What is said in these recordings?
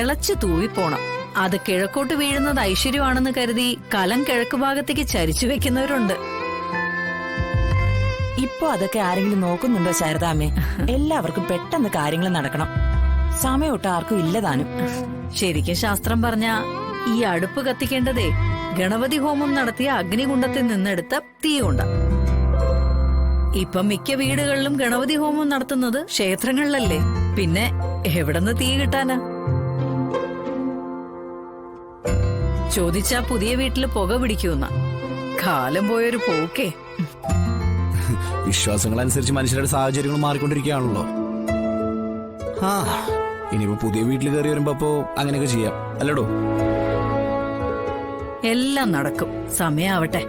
തിളച്ചു തൂവിപ്പോണം. അത് കിഴക്കോട്ട് വീഴുന്നത് ഐശ്വര്യമാണെന്ന് കരുതി കലം കിഴക്ക് ഭാഗത്തേക്ക് ചരിച്ചു വെക്കുന്നവരുണ്ട്. ഇപ്പൊ അതൊക്കെ ആരെങ്കിലും നോക്കുന്നുണ്ടോ ശാരദാമ്മേ? എല്ലാവർക്കും പെട്ടെന്ന് കാര്യങ്ങൾ നടക്കണം. സമയൊട്ട് ആർക്കും ഇല്ലതാനും. ശരിക്കും ശാസ്ത്രം പറഞ്ഞ ഈ അടുപ്പ് കത്തിക്കേണ്ടതേ ഗണപതി ഹോമം നടത്തിയ അഗ്നികുണ്ഡത്തിൽ നിന്നെടുത്ത തീ കൊണ്ട. ഇപ്പൊ മിക്ക വീടുകളിലും ഗണപതി ഹോമം നടത്തുന്നത് ക്ഷേത്രങ്ങളിലല്ലേ, പിന്നെ എവിടെന്ന് തീ കിട്ടാനാ? ചോദിച്ചാ പുതിയ വീട്ടില് പുക പിടിക്കുന്ന കാലം പോയൊരു പോക്കേ. വിശ്വാസങ്ങൾ അനുസരിച്ച് മനുഷ്യരുടെ സാഹചര്യങ്ങൾ മാറിക്കൊണ്ടിരിക്കുകയാണല്ലോ. ആ ഇനിയിപ്പോ പുതിയ വീട്ടിൽ കയറി വരുമ്പോ അപ്പോ അങ്ങനെയൊക്കെ ചെയ്യാം അല്ലടോ? എല്ലാം നടക്കും, സമയാവട്ടെ.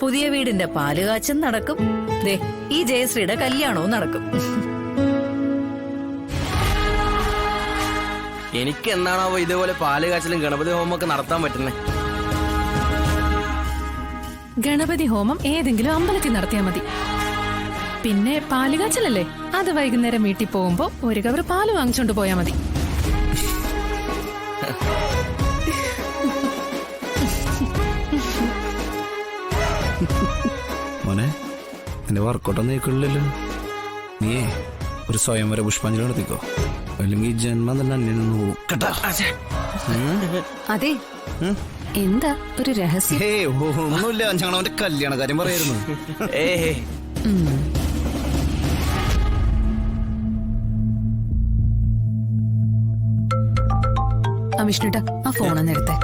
പുതിയ വീടിന്റെ പാലുകാച്ചും നടക്കും. ദേ ഈ ജയശ്രീയുടെ കല്യാണവും നടക്കും. എനിക്ക് എന്നാണാവോ ഇതേപോലെ പാല് കാച്ചലും ഗണപതി ഹോമൊക്കെ നടത്താൻ പറ്റുന്നേ? ഗണപതി ഹോമം ഏതെങ്കിലും അമ്പലത്തിൽ നടത്തിയാ മതി. പിന്നെ പാലുകാച്ചലല്ലേ, അത് വൈകുന്നേരം വീട്ടിൽ പോകുമ്പോ ഒരു കവർ പാല് വാങ്ങിച്ചോണ്ട് പോയാ മതി. മോനെ എന്റെ വർക്കൗട്ടൊന്നും നീക്കുള്ളല്ലോ. നീയേ ഒരു സ്വയംവര പുഷ്പാഞ്ജലി നടത്തിക്കോ, അല്ലെങ്കിൽ ജന്മം തന്നെ അന്യം പോകും കേട്ടാ. അതെ, എന്താ ഒരു രഹസ്യം? ഒന്നുമില്ല, ഞങ്ങൾ അവന്റെ കല്യാണ കാര്യം പറയായിരുന്നു. വിഷ്ണുട്ട ആ ഫോണൊന്ന് എടുത്തേ.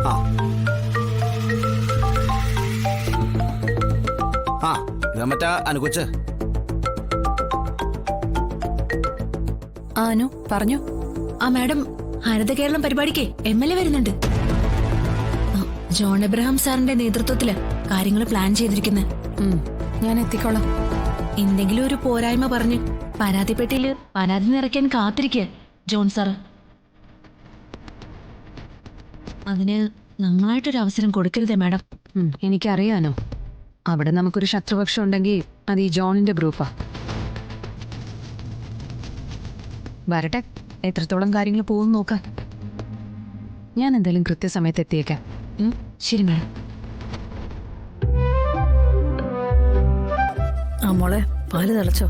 ഇതാ മറ്റാ അനുകൊച്ച്. അനു പറഞ്ഞു. മാഡം, ഹരിത കേരളം പരിപാടിക്ക് MLA വരുന്നുണ്ട്. ജോൺ എബ്രഹാം സാറിന്റെ നേതൃത്വത്തില് കാര്യങ്ങൾ പ്ലാൻ ചെയ്തിരിക്കുന്നത്. ഞാൻ എത്തിക്കോളാം. എന്തെങ്കിലും ഒരു പോരായ്മ പറഞ്ഞ് പരാതിപ്പെട്ടില് പരാതി നിറയ്ക്കാൻ കാത്തിരിക്കുക ജോൺ സാറ്. അതിന് ഞങ്ങളായിട്ടൊരു അവസരം കൊടുക്കരുതേ മാഡം. എനിക്കറിയാനോ, അവിടെ നമുക്കൊരു ശത്രുപക്ഷം ഉണ്ടെങ്കിൽ അത് ഈ ജോണിന്റെ ഗ്രൂപ്പാ. വരട്ടെ, എത്രത്തോളം കാര്യങ്ങൾ പോകും നോക്കാം. ഞാൻ എന്തായാലും കൃത്യസമയത്ത് എത്തിയേക്കാം. ശരി മാഡം. മോളെ പാല് തിളച്ചോ?